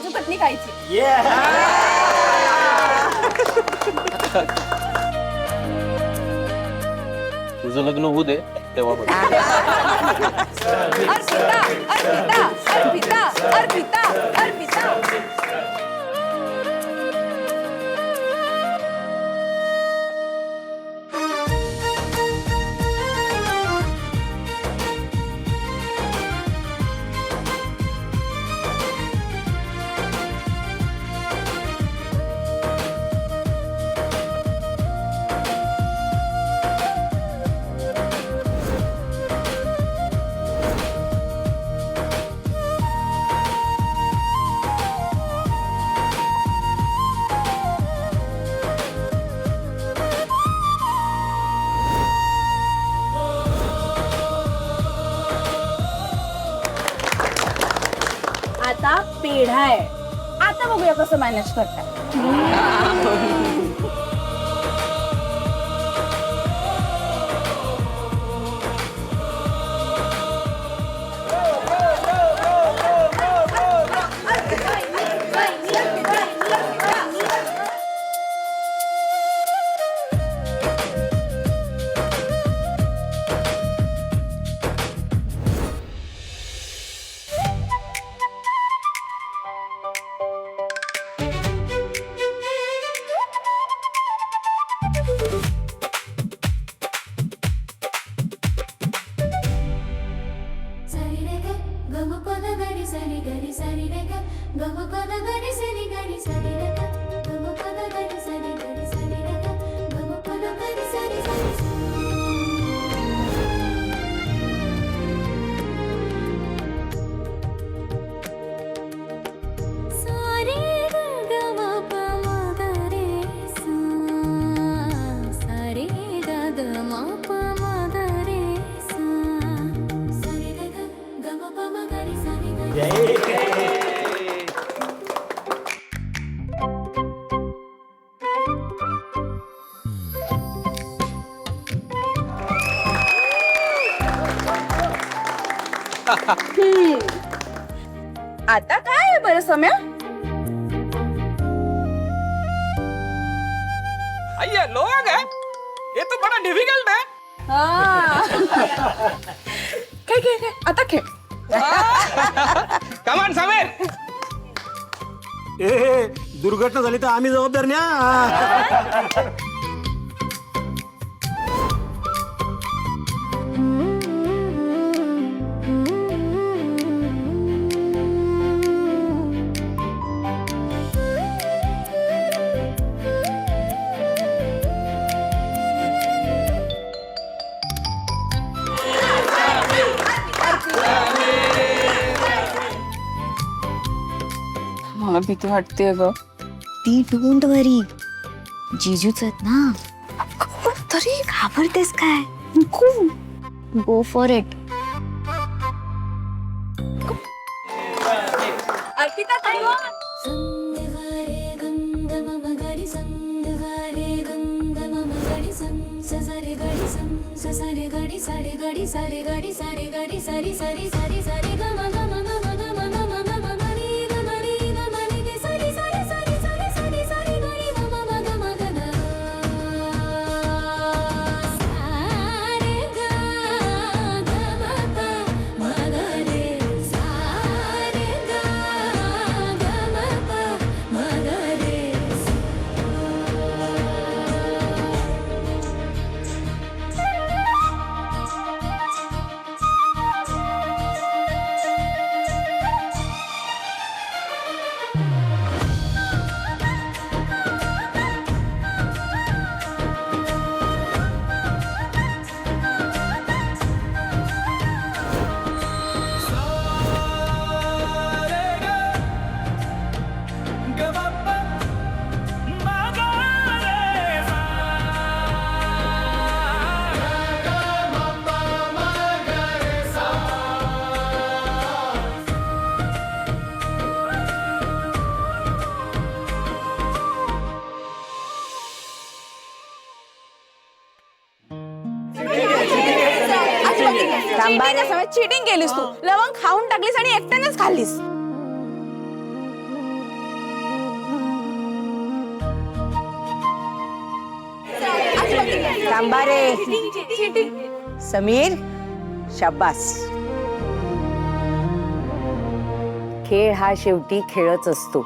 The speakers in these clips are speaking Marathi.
काजू कतली खायची. तुझं लग्न होऊ दे तेव्हा बघ. अर्पिता अर्पिता अर्पिता अर्पिता अर्पिता. आता पेढा आहे. आता बघूया कसं मॅनेज करताय. आता काय आहे बरं सम्या? अय्या लोग है, ये तो बड़ा डिफिकल्ट है. काय काय काय आता खेळ. कमान समीर. ए दुर्घटना झाली तर आम्ही जबाबदार न्या. मला भीती वाटते ग. ती डोंट वरी, जिजूच आहेत ना. तरी घाबरतेस काय? Go for it. अर्पिता ताई चीटिंग केलीस तू. लवंग खाऊन टाकलीस आणि एकट्यानेच खाल्लीस. थांबा रे समीर, शाबास. खेळ हा शेवटी खेळच असतो.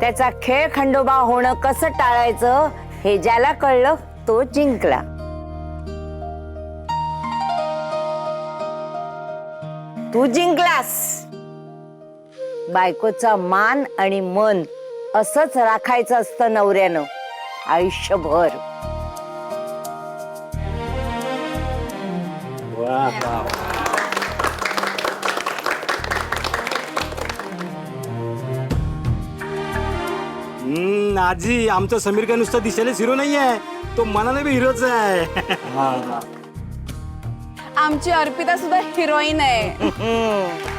त्याचा खेळ खंडोबा होणं कसं टाळायचं हे ज्याला कळलं तो जिंकला. तू जिंकलास. बायकोचा मान आणि मन असंच राखायचं असतं नवऱ्यानं आयुष्यभर. आजी आमचा समीर काय नुसतं दिसायलाच हिरो नाहीये, तो मनाने बी हिरोच आहे. आमची अर्पिता सुद्धा हिरोईन आहे.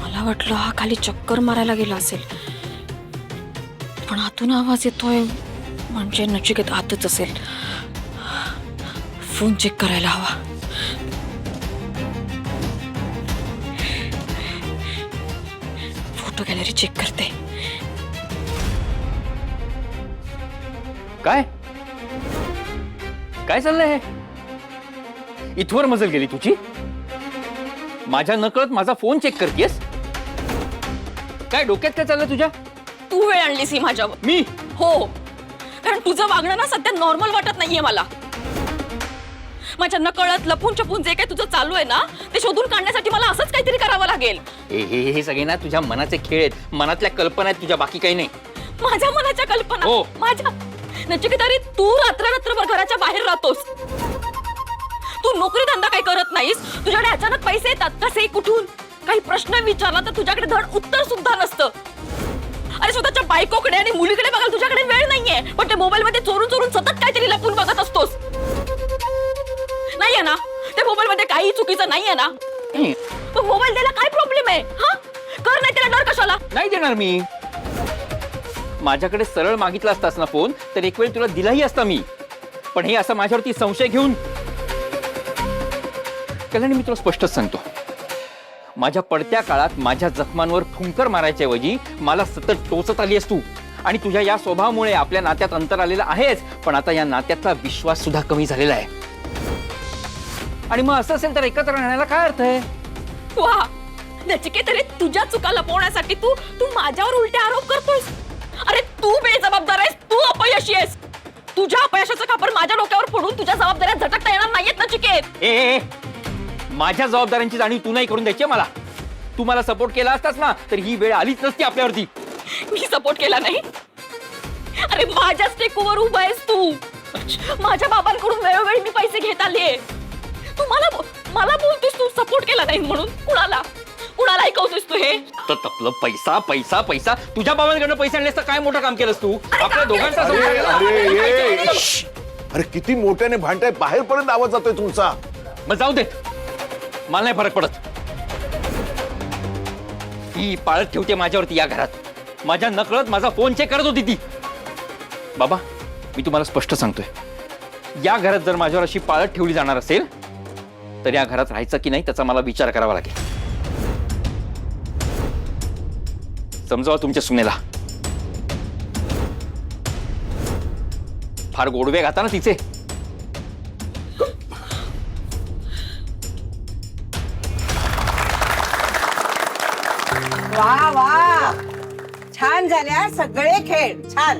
मला वाटलं हा खाली चक्कर मारायला गेला असेल, पण आतून आवाज येतोय म्हणजे नचिकेत आतच असेल. फोन चेक करायला हवा. फोटो गॅलरी चेक करते. काय काय चाललंय हे? इथवर मजल गेली तुझी. माझ्या नकळत माझा फोन चेक करतेस. काय डोक्यात काय चाललंय तुझ्या? तू वेळ आणलीस ही माझ्यावर. मी हो, कारण तुझं वागणं ना सध्या नॉर्मल वाटत नाहीये मला. माझ्या नकळत लपून छपून जे काही तुझं चालू आहे ना ते शोधून काढण्यासाठी मला असंच काहीतरी करावं लागेल. हे सगळे ना तुझ्या मनाचे खेळ आहेत, मनातल्या कल्पना आहेत तुझ्या, बाकी काही नाही. माझ्या मनाच्या कल्पना. हो. माझ्या नचिकेत, अरे तू रात्रभर घराच्या बाहेर राहतोस. तू नोकरी धंदा काही करत नाहीस. तुझ्याकडे अचानक पैसे येतात कसे कुठून. काही प्रश्न विचारला तर तुझ्याकडे धड उत्तर सुद्धा नसतं. अरे स्वतःच्या बायकोकडे आणि मुलीकडे बघायला तुझ्याकडे वेळ नाहीये, पण ते मोबाईल मध्ये चोरून चोरून सतत काहीतरी लपून बघत असतोस. नाहीये ना ते मोबाईल मध्ये काही चुकीचं नाहीये ना. पण मोबाईल द्यायला काय प्रॉब्लेम आहे? हा कर, नाही त्याला डर कशाला? नाही देणार मी. माझ्याकडे सरळ मागितला असतास ना फोन तर एक वेळ तुला दिलाही असता मी. पण हे असं माझ्यावरती संशय घेऊन. कल्याणी, मी तुला स्पष्टच सांगतो, माझ्या पडत्या काळात माझ्या जखमांवर फुंकर मारायच्या ऐवजी मला सतत टोचत आली आहेस तू. आणि तुझ्या या स्वभावामुळे आपल्या नात्यात अंतर आलेलं आहेच, पण आता या नात्यातला विश्वास सुद्धा कमी झालेला आहे. आणि मग असं असेल तर एकत्र राहण्याला काय अर्थ आहे? वा नचिकेत, अरे तुझ्या चुका लपवण्यासाठी तू माझ्यावर उलटे आरोप करतोयस. अरे तू बेजबाबदार आहेस, तू अपयशी आहेस. तुझ्या अपयशाचं खापर माझ्या डोक्यावर फोडून तुझ्या जबाबदाऱ्या झटकता येणार नाहीयेत नचिकेत. ए माझ्या जबाबदाऱ्यांची जाणीव तू नाही करून द्यायची मला. तू मला सपोर्ट केला असतास ना तर ही वेळ आलीच नसती आपल्यावरती. मी सपोर्ट केला नाही. अरे माझ्याच टेकूवर उभा आहेस तू. माझ्या बाबांकडून वेळोवेळी मी पैसे घेत आले. तू मला बोलतोस तू सपोर्ट केला नाही म्हणून. कुणाला ऐकवतोस तू हे? तर तपलं पैसा पैसा पैसा. तुझ्या बाबांकडनं पैसे आणलेस तर काय मोठं काम केलंस तू? आपल्या दोघांचा अरे किती मोठ्याने भांडताय, बाहेरपर्यंत आवाज जातोय तुमचा. मग जाऊ दे, मला नाही फरक पडत. ती पाळत ठेवते माझ्यावरती या घरात. माझ्या नकळत माझा फोन चेक करत होती ती. बाबा, मी तुम्हाला स्पष्ट सांगतोय, या घरात जर माझ्यावर अशी पाळत ठेवली जाणार असेल तर या घरात राहायचं की नाही त्याचा मला विचार करावा लागेल. समजावा तुमच्या सुनेला. फार गोडवे घाता ना तिचे. झाल्या सगळे खेळ छान.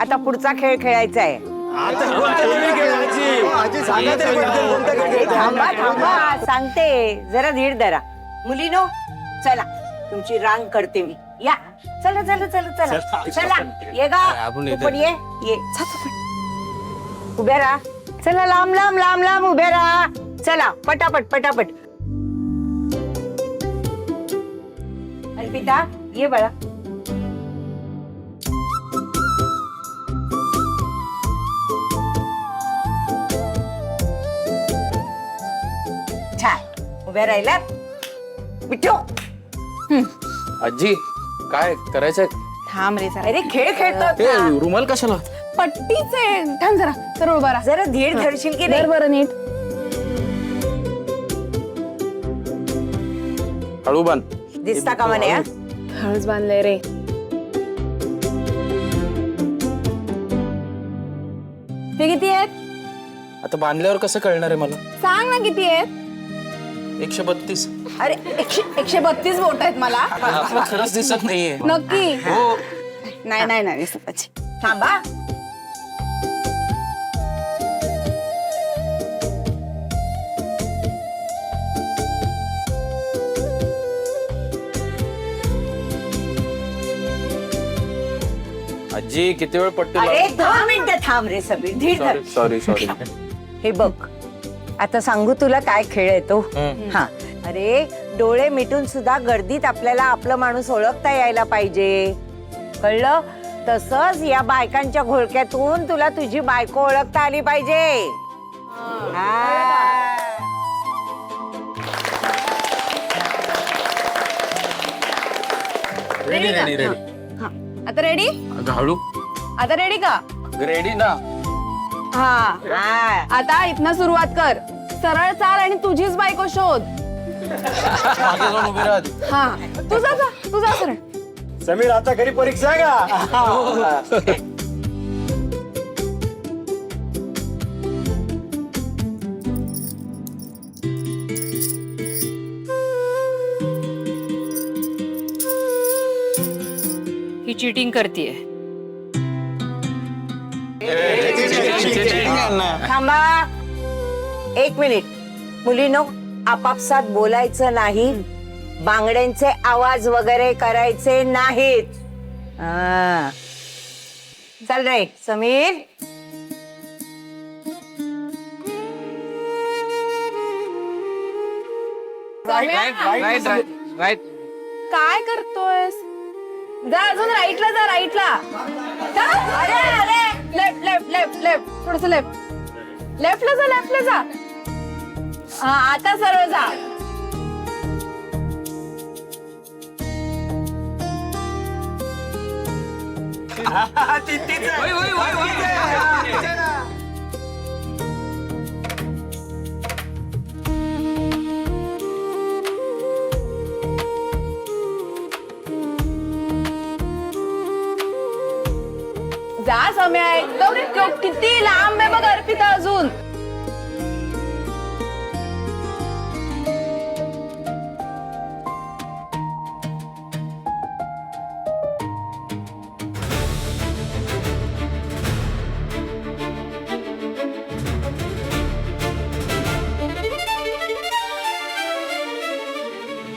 आता पुढचा खेळ खेळायचा आहे. आता कोणता नवीन खेळ आजी सांगा तरी पटकन कोणता खेळ खेळताय? थांबा थांबा सांगते, जरा धीर धरा. मुलीनो चला, तुमची रांग करते मी. या चला चला चला चला चला ये गा तू पण ये ये उभ्या राहा. चला लांब लांब लांब लांब उभ्या राहा. चला पटापट पटापट. अर्पिता ये बाळा. छान उभ्या राहिलात. बिट्टू आजी काय करायचंय? थांब रे जरा. अरे खेळ खेळतो रुमाल कशाला? पट्टीचे थांब जरा सरळ उभा राहा. जरा धीर धरशील की धर नाही. बरं नीट. हळू बांध. दिसता का म्हणे. हळूच बांधलंय रे. हे किती आहेत? आता बांधल्यावर कसं कळणार आहे मला? सांग ना किती आहेत. 132. अरे 132 बोट आहेत मला. खरंच दिसत नाहीये. नक्की. हो. नाही नाही नाही स्वतःची. थांबा. आजी किती वेळ पट्टी अरे 2 मिनिटं थांब रे सगळी. धीर धर. सॉरी. हे बघ, आता सांगू तुला काय खेळ आहे तो. हा अरे डोळे मिटून सुद्धा गर्दीत आपल्याला आपलं माणूस ओळखता यायला पाहिजे, कळलं. तसंच या बायकांच्या घोळक्यातून तुला तुझी बायको ओळखता आली पाहिजे. हा. रेडी. आता रेडी. हळू. आता रेडी का. रेडी ना. हा हा. आता इथनं सुरुवात कर. सरळ चाल आणि तुझीच बायको शोध. मागे जाऊन उभी राहा. हा तुझा सरळ. समीर आता घरी परीक्षा आहे का? ही चीटिंग करतीये. थांबा 1 मिनिट. मुलीनो आपापसात बोलायचं नाही, बांगड्यांचे आवाज वगैरे करायचे नाहीत. हा. चल रे समीर. राईट. काय करतोयस. जा अजून राईटला जा. राईटला. अरे अरे लेफ्ट लेफ्ट लेफ्ट लेफ्ट थोडस लेफ्ट. लेफ्टला जा. लेफ्टला जा. हा आता सरळ जा. जा सम्या. एकदम किती लांब आहे बघ अर्पिता अजून.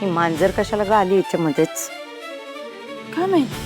ही मांजर कशाला ग आली याच्यामध्येच. काय माहिती.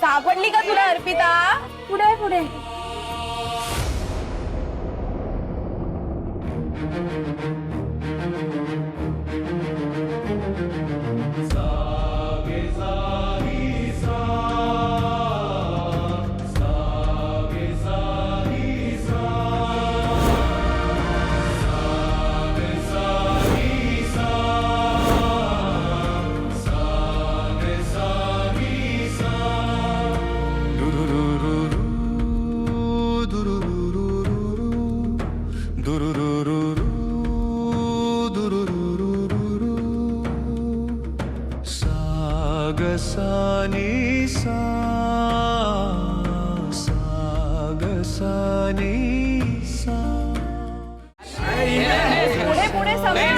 सापडली का तुला अर्पिता? पुढे पुढे. पुढे पुढे समीर.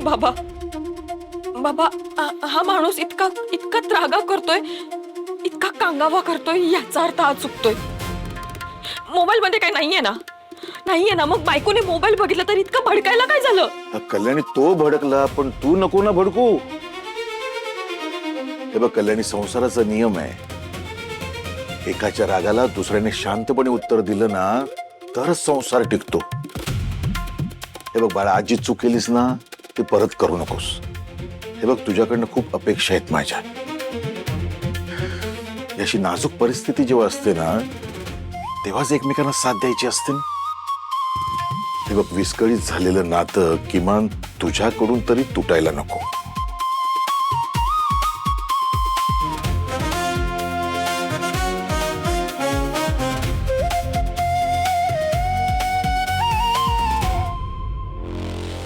बाबा बाबा हा माणूस इतका इतका त्रागा करतोय, इतका कांगावा करतोय, याचा अर्थ हा चुकतोय. मोबाईल मध्ये काही नाहीये ना मग बायकोने मोबाईल बघितला तर इतकं भडकायला काय झालं? कल्याणी तो भडकला, पण तू नको ना भडकू. हे बघ कल्याणी, संसाराचा नियम आहे, एकाच्या रागाला दुसऱ्याने शांतपणे उत्तर दिलं ना तरच संसार टिकतो. हे बघ बाळा, आजी चूक केलीस ना ते परत करू नकोस. हे बघ तुझ्याकडनं खूप अपेक्षा आहेत माझ्या. याची नाजूक परिस्थिती जेव्हा असते ना तेव्हाच एकमेकांना साथ द्यायची असते. हे बघ विस्कळीत झालेलं नातं किमान तुझ्याकडून तरी तुटायला नको.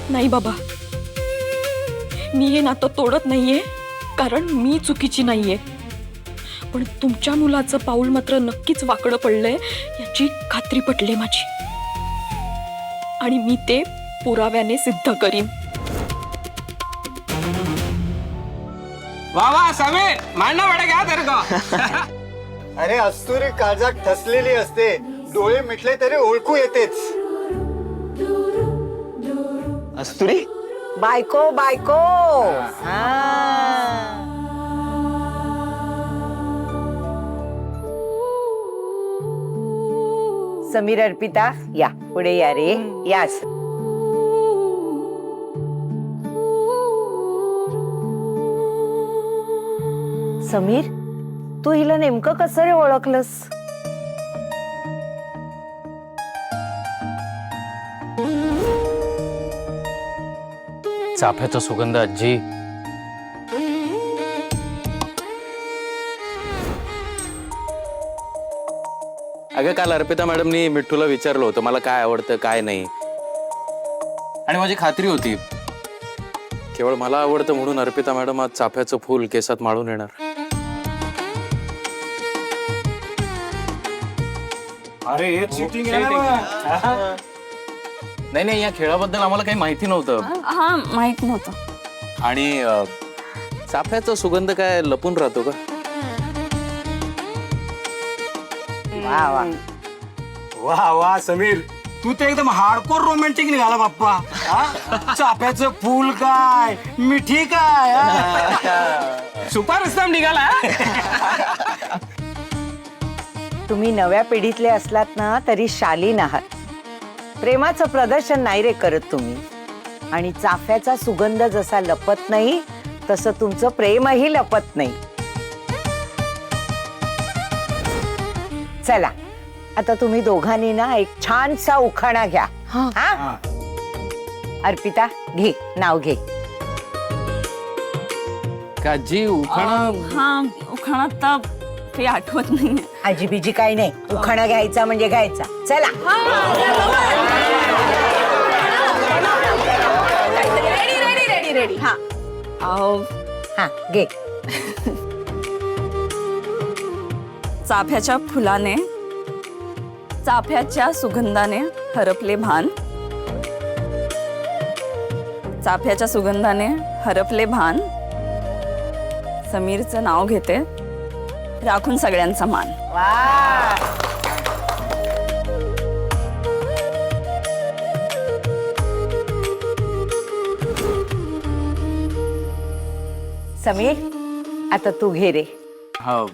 नाही बाबा, मी हे नातं तोडत नाहीये कारण मी चुकीची नाहीये, पण तुमच्या मुलाचं पाऊल मात्र नक्कीच वाकडं पडलंय याची खात्री पटली माझी, आणि मी ते पुराव्याने सिद्ध करीन. वा वा समीर, मांडना पडेगा तेरे को. अरे अस्तुरी काळजात ठसलेली असते, डोळे मिटले तरी ओळखू येतेच. अस्तुरी बायको बायको. समीर अर्पिता या पुढे या रे, यास. समीर, तू हिला नेमकं कसं रे ओळखलंस? चाफ्याचा सुगंध आजी. अगं काल अर्पिता मॅडमनी मिठ्ठूला विचारलं होतं मला काय आवडतं काय नाही, आणि माझी खात्री होती केवळ मला आवडतं म्हणून अर्पिता मॅडम आज चाफ्याचं फूल केसात माळून येणार. अरे हे cheating आहे ना. नाही नाही, या खेळाबद्दल आम्हाला काही माहिती नव्हतं. हा माहित नव्हतं. आणि चाफ्याचा सुगंध काय लपून राहतो का? वा वा वा वा समीर, तू तर एकदम हार्डकोर रोमॅन्टिक निघाला बाप्पा. चाफ्याचं फूल काय, मिठी काय. सुपर रस्ता निघाला. तुम्ही नव्या पिढीतले असलात ना तरी शालीन आहात. प्रेमाचं प्रदर्शन नाही रे करत तुम्ही. आणि चाफ्याचा सुगंध जसा लपत नाही तसं तुमचं प्रेमही लपत नाही. चला आता तुम्ही दोघांनी ना एक छानसा उखाणा घ्या. हा अर्पिता घे, नाव घे. काजी उखाणा हा उखाणा तर काही आठवत नाहीये. आजीबीजी काही नाही, उखाणा घ्यायचा म्हणजे घ्यायचा. चला रेडी रेडी रेडी रेडी. हा हा घे. चाफ्याच्या फुलाने चाफ्याच्या सुगंधाने हरपले भान. चाफ्याच्या सुगंधाने हरपले भान. समीरचं नाव घेते, राखून सगळ्यांचा मान. वा समीर आता तू घे रे. हो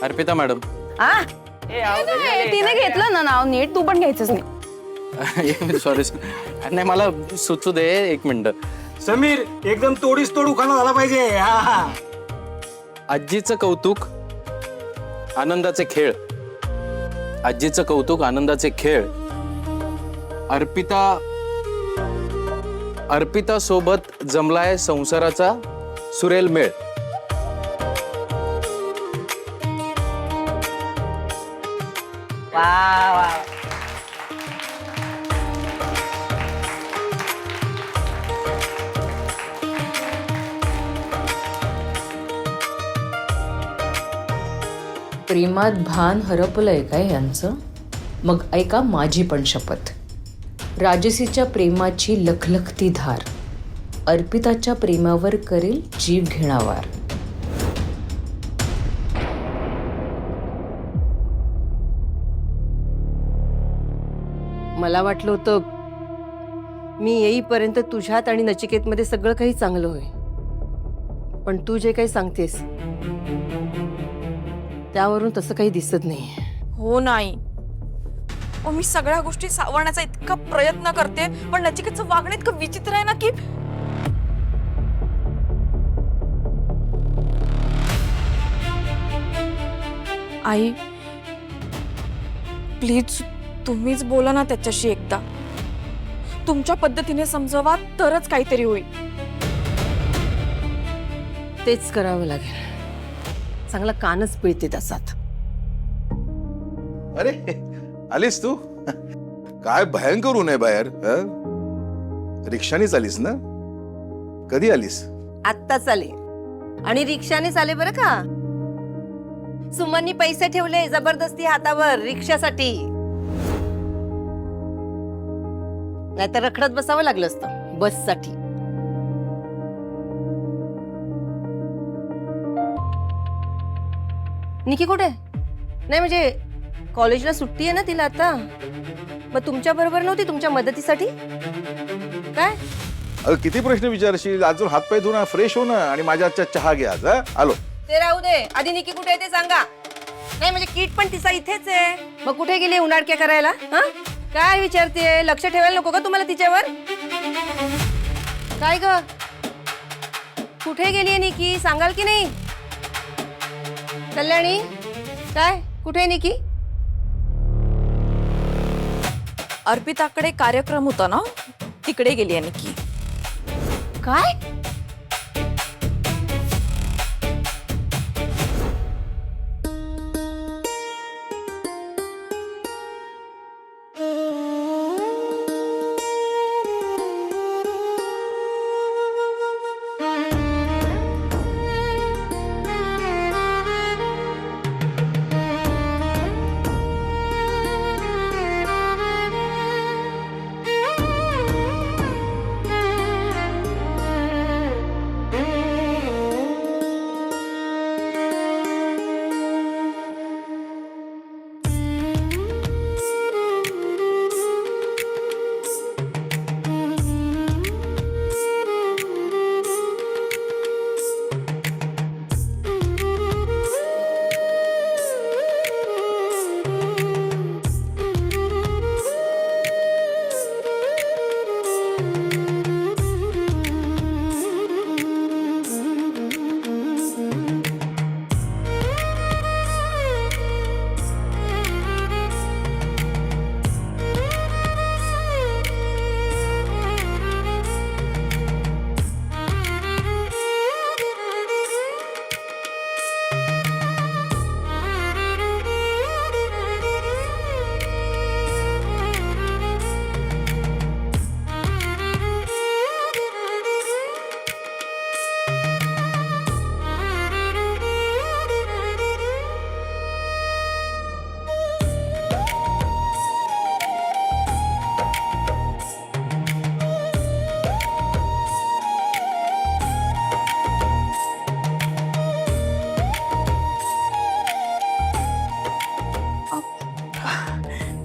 अर्पिता मॅडम. हा तिने घेतलं ना नाव नीट, तू पण घ्यायचंच नाही. सॉरी नाही मला सुचू दे एक मिनिट. समीर एकदम तोडीस तोड उखाणा झाला पाहिजे. हा आजीचं कौतुक आनंदाचे खेळ. आजीचं कौतुक आनंदाचे खेळ. अर्पिता सोबत जमलाय संसाराचा सुरेल मेळ. वा वा. प्रेमात भान हरपलंय काय यांचं? मग ऐका माझी पण शपथ. राजसीच्या प्रेमाची लखलखती धार अर्पिताच्या प्रेमावर करेल जीव घेणावार. मला वाटलं होतं मी येईपर्यंत तुझ्यात आणि नचिकेतमध्ये सगळं काही चांगलं होईल, पण तू जे काही सांगतेस त्यावरून तसं काही दिसत नाही. हो नाही, मी सगळ्या गोष्टी सावरण्याचा इतका प्रयत्न करते, पण नचिकेतचं वागणं इतकं विचित्र आहे ना की आई प्लीज तुम्हीच बोला ना त्याच्याशी एकदा. तुमच्या पद्धतीने समजवा तरच काहीतरी होईल. तेच करावं लागेल. चांगला कानच पिळते तसात. अरे आलीस तू? काय भयंकर ऊन आहे बाहेर. रिक्षानेच आलीस ना? कधी आलीस? आत्ताच आले आणि रिक्षानेच आले बरं का. सुमननी पैसे ठेवले जबरदस्ती हातावर रिक्षासाठी, नाहीतर रखडत बसावं लागलं असतं बससाठी. निकी कुठे? नाही म्हणजे कॉलेजला सुट्टी आहे ना तिला आता. मग तुमच्या बरोबर नव्हती तुमच्या मदतीसाठी काय? किती प्रश्न विचारशील? अजून हातपाय धुवून फ्रेश हो ना आणि माझ्या हातचा चहा घे आज. आलो. ते राहू दे, आधी निकी कुठे आहे ते सांगा. नाही म्हणजे किट पण तिचा इथेच आहे. मग कुठे गेली उन्हाळक्या करायला? हा काय विचारते? लक्ष ठेवायला नको का तुम्हाला तिच्यावर? काय ग कुठे गेली निकी सांगाल की नाही? कल्याणी काय कुठे आहे निकी? अर्पिताकडे कार्यक्रम होता ना, तिकडे गेली आहे निकी. काय?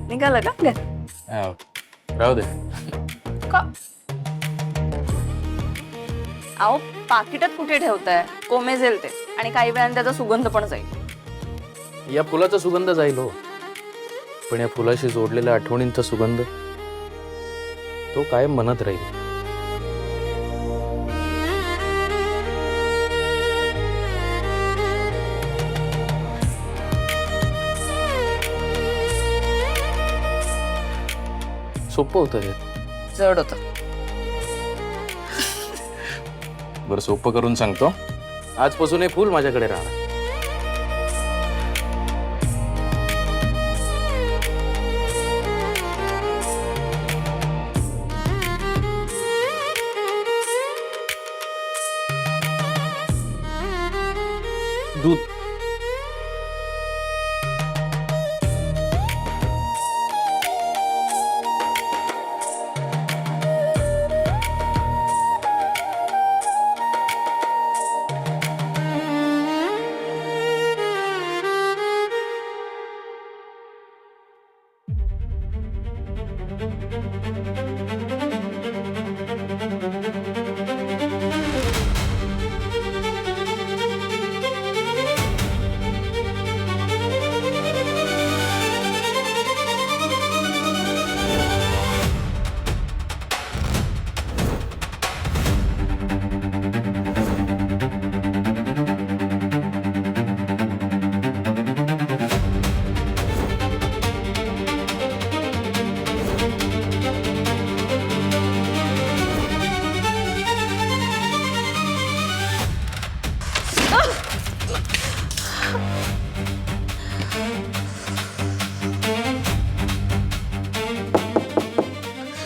निघालं का घ्या. राहू दे. का अहो पाकिटात कुठे ठेवताय, कोमेजेल ते, आणि काही वेळाने त्याचा सुगंध पण जाईल. या फुलाचा सुगंध जाईल हो, पण या फुलाशी जोडलेल्या आठवणींचा सुगंध तो कायम मनात राहील. सोपं होतं हे. जड होतं. बरं सोपं करून सांगतो, आजपासून हे फुल माझ्याकडे राहणार. दूध.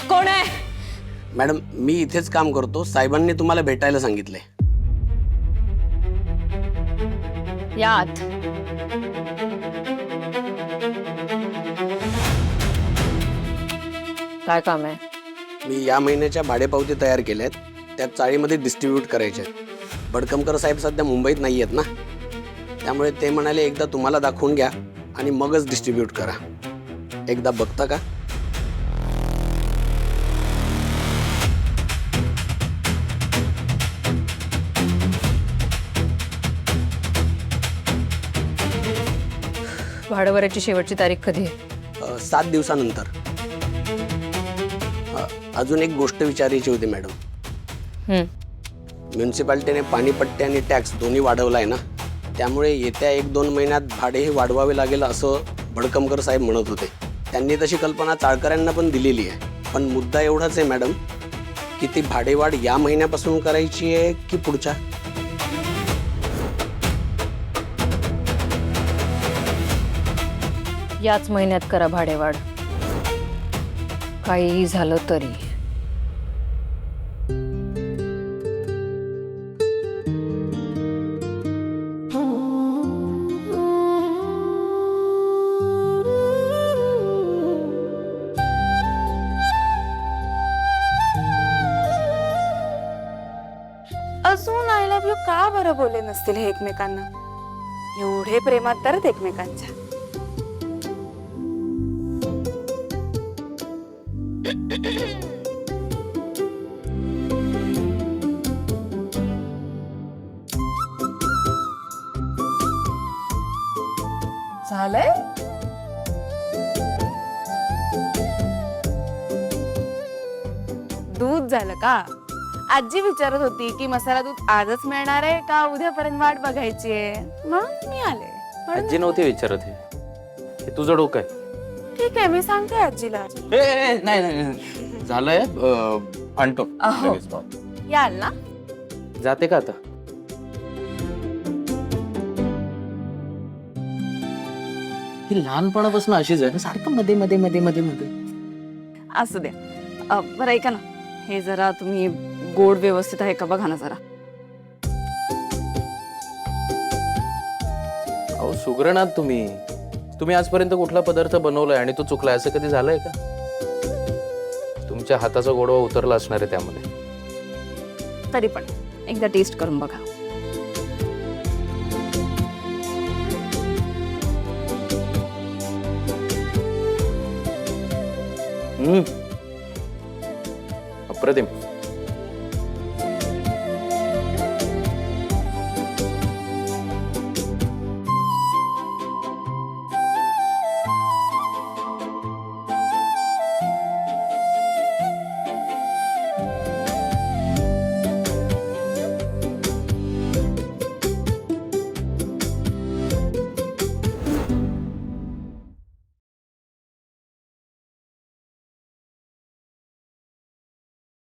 कोण आहे? मॅडम मी इथेच काम करतो, साहेबांनी तुम्हाला भेटायला सांगितलंय. यात काय काम आहे? मी या महिन्याच्या भाडेपावती तयार केल्यात, त्या चाळीमध्ये डिस्ट्रीब्यूट करायच्या आहेत. भडकमकर साहेब सध्या मुंबईत नाही आहेत ना, त्यामुळे ते म्हणाले एकदा तुम्हाला दाखवून घ्या आणि मगच डिस्ट्रीब्यूट करा. एकदा बघता का? भाडवऱ्याची शेवटची तारीख कधी आहे? 7 दिवसानंतर. अजून एक गोष्ट विचारायची होती मॅडम. म्युन्सिपाल्टीने पाणीपट्टी आणि टॅक्स दोन्ही वाढवलाय ना, त्यामुळे येत्या 1-2 महिन्यात भाडेही वाढवावे लागेल असं भडकमकर साहेब म्हणत होते. त्यांनी तशी कल्पना चाळकऱ्यांना पण दिलेली आहे. पण मुद्दा एवढाच आहे मॅडम की ती भाडेवाढ या महिन्यापासून करायची आहे की पुढच्या? याच महिन्यात करा भाडेवाढ, काहीही झालं तरी. अजून आय लव्ह यू का बरं बोलले नसतील हे एकमेकांना? एवढे प्रेमात तर एकमेकांच्या. झालंय? दूध झालं का? आजी विचारत होती की मसाला दूध आजच मिळणार आहे का उद्यापर्यंत वाट बघायची आहे, म्हणून मी आले. आजी नव्हती विचारत, हे तुझं डोकं आहे. ठीक आहे, मी सांगते आजीला. नाही झालंय, आणतो. अहो. याल ना? जाते का आता? ही लहानपणापासून अशीच आहे, सारखं मध्ये मध्ये मध्ये मध्ये मध्ये. असू द्या. बरं ऐका ना, हे जरा तुम्ही गोड व्यवस्थित आहे का बघा ना जरा. अहो सुगरणात तुम्ही आजपर्यंत कुठला पदार्थ बनवलाय आणि तो चुकलाय असं कधी झालंय का? तुमच्या हाताचा गोडवा उतरला असणार आहे त्यामध्ये. तरी पण एकदा टेस्ट करून बघा. अप्रतिम.